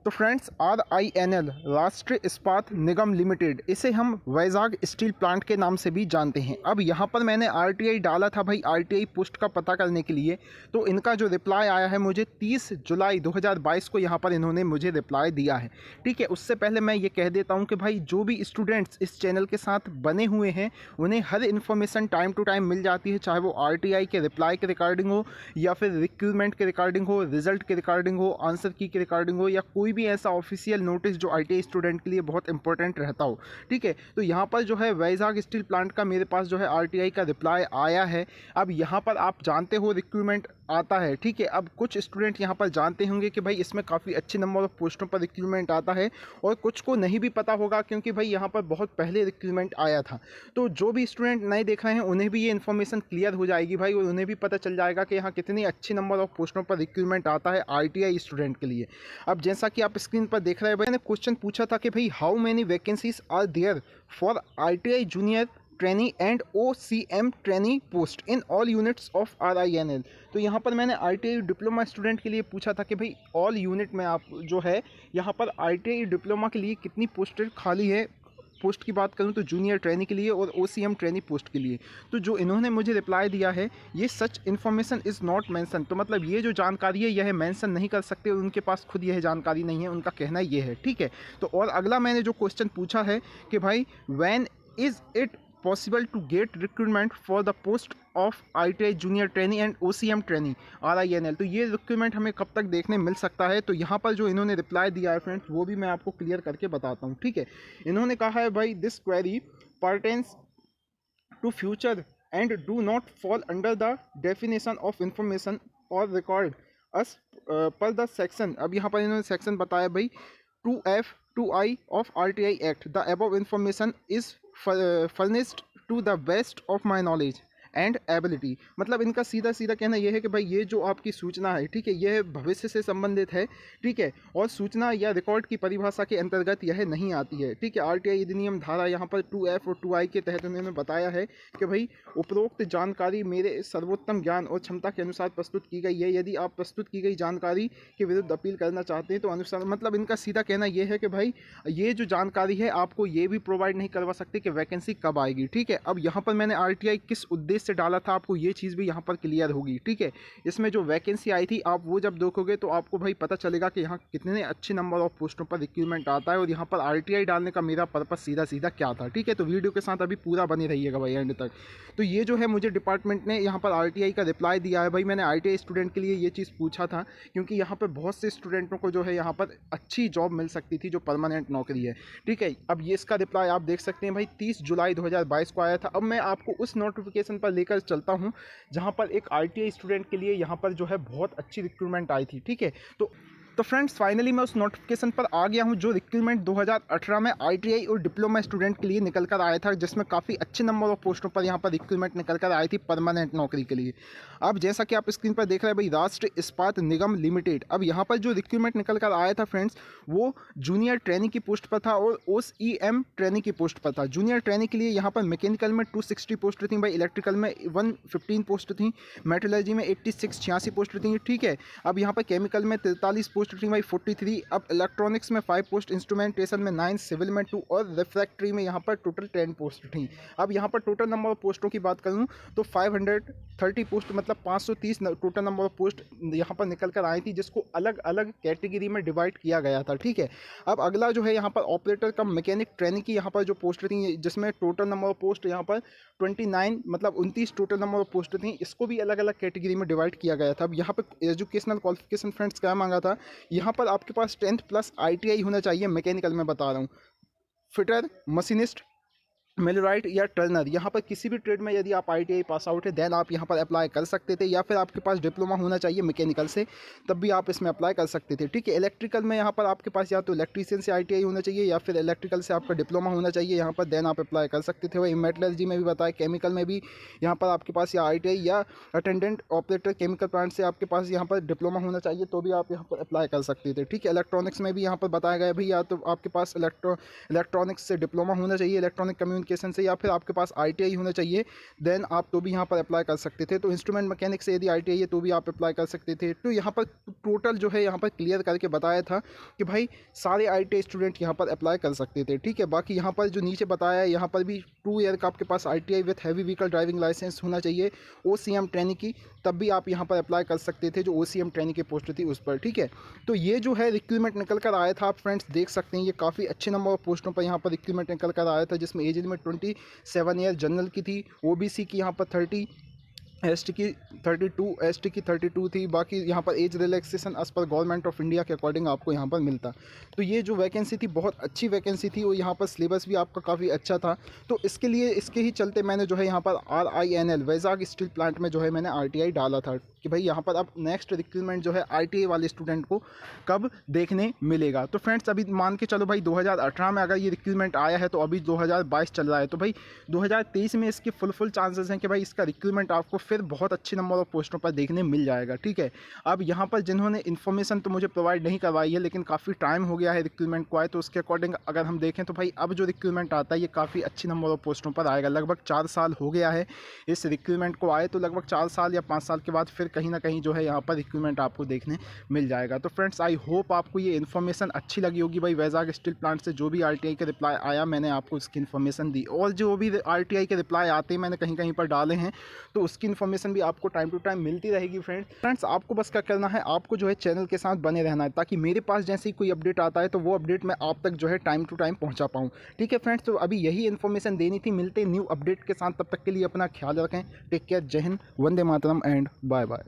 तो friends RINL राष्ट्रीय इस्पात निगम लिमिटेड, इसे हम वैजाग स्टील प्लांट के नाम से भी जानते हैं। अब यहाँ पर मैंने RTI डाला था भाई, RTI पोस्ट का पता करने के लिए। तो इनका जो रिप्लाई आया है मुझे 30 जुलाई 2022 को यहाँ पर इन्होंने मुझे रिप्लाई दिया है। ठीक है, उससे पहले मैं ये कह देता हूँ कि भाई जो भी स्टूडेंट्स इस चैनल के साथ बने हुए हैं उन्हें हर इन्फॉर्मेशन टाइम टू टाइम मिल जाती है, चाहे वो RTI के रिप्लाई के रिगार्डिंग हो या फिर रिक्रूटमेंट के रिगार्डिंग हो, रिजल्ट के रिगार्डिंग हो, आंसर की के रिगार्डिंग हो, या कोई भी ऐसा ऑफिशियल नोटिस जो ITI स्टूडेंट के लिए बहुत इंपॉर्टेंट रहता हो। ठीक है, तो यहाँ पर जो है वैजाग स्टील प्लांट का मेरे पास जो है RTI का रिप्लाई आया है। अब यहाँ पर आप जानते हो रिक्रूटमेंट आता है। ठीक है, अब कुछ स्टूडेंट यहाँ पर जानते होंगे कि भाई इसमें काफ़ी अच्छे नंबर ऑफ पोस्टों पर रिक्रूटमेंट आता है, और कुछ को नहीं भी पता होगा क्योंकि भाई यहाँ पर बहुत पहले रिक्रूटमेंट आया था। तो जो भी स्टूडेंट नए देख रहे हैं उन्हें भी ये इन्फॉर्मेशन क्लियर हो जाएगी भाई, और उन्हें भी पता चल जाएगा कि यहाँ कितनी अच्छी नंबर ऑफ पोस्टों पर रिक्रूटमेंट आता है RTI स्टूडेंट के लिए। अब जैसा कि आप स्क्रीन पर देख रहे हैं, मैंने क्वेश्चन पूछा था कि भाई how many vacancies are there for RTI junior trainee and OCM trainee post in all units of RINL। तो यहाँ पर मैंने RTI डिप्लोमा स्टूडेंट के लिए पूछा था कि भाई ऑल यूनिट में आप जो है यहाँ पर RTI डिप्लोमा के लिए कितनी पोस्टें खाली है। पोस्ट की बात करूं तो जूनियर ट्रेनी के लिए और OCM ट्रेनी पोस्ट के लिए। तो जो इन्होंने मुझे रिप्लाई दिया है, ये सच इन्फॉर्मेशन इज़ नॉट मेंशन, तो मतलब ये जो जानकारी है यह मेंशन नहीं कर सकते, उनके पास खुद यह जानकारी नहीं है, उनका कहना ये है। ठीक है, तो और अगला मैंने जो क्वेश्चन पूछा है कि भाई when is it possible to get recruitment for the post of ITI junior trainee and OCM trainee RINL, तो ये रिक्रूटमेंट हमें कब तक देखने मिल सकता है। तो यहाँ पर जो इन्होंने रिप्लाई दिया है फ्रेंड्स, वो भी मैं आपको क्लियर करके बताता हूँ। ठीक है, इन्होंने कहा है भाई this query pertains to future and do not fall under the definition of information और record as per the section. अब यहाँ पर इन्होंने सेक्शन बताया भाई 2F 2I of RTI Act, the above information is furnished to the best of my knowledge and ability. मतलब इनका सीधा सीधा कहना यह है कि भाई ये जो आपकी सूचना है, ठीक है, यह भविष्य से संबंधित है। ठीक है, और सूचना या रिकॉर्ड की परिभाषा के अंतर्गत यह नहीं आती है। ठीक है, RTI अधिनियम धारा यहाँ पर 2F और 2I के तहत उन्होंने बताया है कि भाई उपरोक्त जानकारी मेरे सर्वोत्तम ज्ञान और क्षमता के अनुसार प्रस्तुत की गई है। यदि आप प्रस्तुत की गई जानकारी के विरुद्ध अपील करना चाहते हैं तो अनुसार, मतलब इनका सीधा कहना यह है कि भाई ये जो जानकारी है आपको ये भी प्रोवाइड नहीं करवा सकते कि वैकेंसी कब आएगी। ठीक है, अब यहाँ पर मैंने RTI किस उद्देश्य से डाला था आपको ये चीज़ भी यहाँ पर क्लियर होगी। ठीक है, इसमें जो वैकेंसी आई थी आप वो जब देखोगे तो आपको भाई पता चलेगा कि यहाँ कितने अच्छे नंबर ऑफ पोस्टों पर रिक्रूटमेंट आता है, और यहाँ पर RTI डालने का मेरा पर्पस सीधा सीधा क्या था। ठीक है, तो वीडियो के साथ अभी पूरा बने रहिएगा भाई एंड तक। तो ये जो है मुझे डिपार्टमेंट ने यहाँ पर RTI का रिप्लाई दिया है। भाई मैंने RTI स्टूडेंट के लिए ये चीज़ पूछा था क्योंकि यहाँ पर बहुत से स्टूडेंटों को जो है यहाँ पर अच्छी जॉब मिल सकती थी जो परमानेंट नौकरी है। ठीक है, अब ये इसका रिप्लाई आप देख सकते हैं भाई 30 जुलाई 2022 को आया था। अब मैं आपको उस नोटिफिकेशन पर लेकर चलता हूं जहां पर एक RTI स्टूडेंट के लिए यहां पर जो है बहुत अच्छी रिक्रूटमेंट आई थी। ठीक है, तो फ्रेंड्स फाइनली मैं उस नोटिफिकेशन पर आ गया हूं जो रिक्रूटमेंट 2018 में RTI और डिप्लोमा स्टूडेंट के लिए निकल कर आया था, जिसमें काफ़ी अच्छे नंबर ऑफ पोस्टों पर यहां पर रिक्रूटमेंट निकल कर आई थी परमानेंट नौकरी के लिए। अब जैसा कि आप स्क्रीन पर देख रहे हैं भाई राष्ट्रीय इस्पात निगम लिमिटेड। अब यहाँ पर जो रिक्रूटमेंट निकल कर आया था फ्रेंड्स वो जूनियर ट्रेनी की पोस्ट पर था और OCM ट्रेनी की पोस्ट पर था। जूनियर ट्रेनी के लिए यहाँ पर मैकेनिकल में 260 पोस्ट थी भाई, इलेक्ट्रिकल में 115 पोस्ट थी, मेटलर्जी में 86 पोस्ट थी। ठीक है, अब यहाँ पर केमिकल में 43 पोस्ट थी भाई 43। अब इलेक्ट्रॉनिक्स में 5 पोस्ट, इंस्ट्रूमेंटेशन में 9, सिविल में 2 और रिफ्रैक्टरी में यहाँ पर टोटल 10 पोस्ट थी। अब यहाँ पर टोटल नंबर ऑफ पोस्टों की बात करूँ तो 530 पोस्ट, मतलब 530 टोटल नंबर ऑफ पोस्ट यहाँ पर निकल कर आई थी, जिसको अलग अलग कैटेगरी में डिवाइड किया गया था। ठीक है, अब अगला जो है यहाँ पर ऑपरेटर कम मैकेनिक ट्रेनिंग की यहाँ पर जो पोस्ट थी, जिसमें टोटल नंबर ऑफ पोस्ट यहाँ पर 29, मतलब 29 टोटल नंबर ऑफ पोस्ट थी, इसको भी अलग अलग कैटेगरी में डिवाइड किया गया था। अब यहाँ पर एजुकेशनल क्वालिफिकेशन फ्रेंड्स क्या मांगा था, यहाँ पर आपके पास 10th प्लस ITI होना चाहिए। मैकेनिकल में बता रहा हूँ, फिटर, मशीनिस्ट, मिलराइट या टर्नर, यहाँ पर किसी भी ट्रेड में यदि आप ITI पास आउट है देन आप यहाँ पर अप्लाई कर सकते थे, या फिर आपके पास डिप्लोमा होना चाहिए मैकेनिकल से, तब भी आप इसमें अप्लाई कर सकते थे। ठीक है, इलेक्ट्रिकल में यहाँ पर आपके पास या तो इलेक्ट्रीशियन से ITI होना चाहिए या फिर इलेक्ट्रिकल से आपका डिप्लोमा होना चाहिए, यहाँ पर देन आप अप्लाई कर सकते थे। वही मेटलर्जी में भी बताया, केमिकल में भी यहाँ पर आपके पास या ITI या अटेंडेंट ऑपरेटर केमिकल प्लांट से आपके पास यहाँ पर डिप्लोमा होना चाहिए, तो भी आप यहाँ पर अप्लाई कर सकते थे। ठीक है, इलेक्ट्रॉनिक्स में भी यहाँ पर बताया गया भाई या तो आपके पास इलेक्ट्रॉनिक्स से डिप्लोमा होना चाहिए, इलेक्ट्रॉनिक कम्युनिकेशन कम्युनिकेशन से या फिर आपके पास ITI होना चाहिए, देन आप तो भी यहाँ पर अप्लाई कर सकते थे। तो इंस्ट्रूमेंट मैकेनिक से यदि ITI है तो भी आप अप्लाई कर सकते थे। तो यहाँ पर टोटल जो है यहाँ पर क्लियर करके बताया था कि भाई सारे ITI स्टूडेंट यहाँ पर अप्लाई कर सकते थे, ठीक है। बाकी यहाँ पर जो नीचे बताया है यहाँ पर भी 2 ईयर का आपके पास ITI with heavy vehicle driving licence होना चाहिए, OCM ट्रेनिंग की, तब भी आप यहाँ पर अप्लाई कर सकते थे जो OCM ट्रेनिंग की पोस्ट थी उस पर, ठीक है। तो ये जो है रिक्रूटमेंट निकल कर आया था, आप फ्रेंड्स देख सकते हैं, ये काफ़ी अच्छे नंबर ऑफ पोस्टों पर यहाँ पर रिक्रूटमेंट निकल कर आया था, जिसमें एज लिमिट 27 ईयर जनरल की थी, OBC की यहाँ पर 30, ST की 32, ST की 32 थी। बाकी यहाँ पर एज रिलैक्सेशन एज पर गवर्नमेंट ऑफ इंडिया के अकॉर्डिंग आपको यहाँ पर मिलता। तो ये जो वैकेंसी थी बहुत अच्छी वैकेंसी थी और यहाँ पर सिलेबस भी आपका काफ़ी अच्छा था। तो इसके लिए इसके ही चलते मैंने जो है यहाँ पर RINL वैजाग स्टील प्लांट में जो है मैंने RTI डाला था कि भाई यहाँ पर अब नेक्स्ट रिक्रूटमेंट जो है ITI वाले स्टूडेंट को कब देखने मिलेगा। तो फ्रेंड्स अभी मान के चलो भाई 2018 में अगर ये रिक्रूटमेंट आया है तो अभी 2022 चल रहा है, तो भाई 2023 में इसके फुल चांसेस हैं कि भाई इसका रिक्रूटमेंट आपको फिर बहुत अच्छे नंबर ऑफ पोस्टों पर देखने मिल जाएगा, ठीक है। अब यहाँ पर जिन्होंने इन्फॉर्मेशन तो मुझे प्रोवाइड नहीं करवाई है, लेकिन काफ़ी टाइम हो गया है रिक्रूटमेंट को आए, तो उसके अकॉर्डिंग अगर हम देखें तो भाई अब जो रिक्रूटमेंट आता है ये काफ़ी अच्छी नंबर ऑफ पोस्टों पर आएगा। लगभग 4 साल हो गया है इस रिक्रूटमेंट को आए, तो लगभग 4 साल या 5 साल के बाद फिर कहीं ना कहीं जो है यहाँ पर रिक्रूटमेंट आपको देखने मिल जाएगा। तो फ्रेंड्स आई होप आपको ये इन्फॉर्मेशन अच्छी लगी होगी। भाई वैजाग स्टील प्लांट से जो भी RTI के रिप्लाई आया मैंने आपको उसकी इन्फॉर्मेशन दी, और जो भी RTI के रिप्लाई आते हैं मैंने कहीं कहीं पर डाले हैं, तो उसकी इन्फॉर्मेशन भी आपको टाइम टू टाइम मिलती रहेगी। फ्रेंड्स आपको बस क्या करना है, आपको जो है चैनल के साथ बने रहना है, ताकि मेरे पास जैसे ही कोई अपडेट आता है तो वो अपडेट मैं आप तक जो है टाइम टू टाइम पहुंचा पाऊँ, ठीक है फ्रेंड्स। तो अभी यही इन्फॉर्मेशन देनी थी, मिलते न्यू अपडेट के साथ, तब तक के लिए अपना ख्याल रखें, टेक केयर, जय Hind, Vande Mataram and bye bye.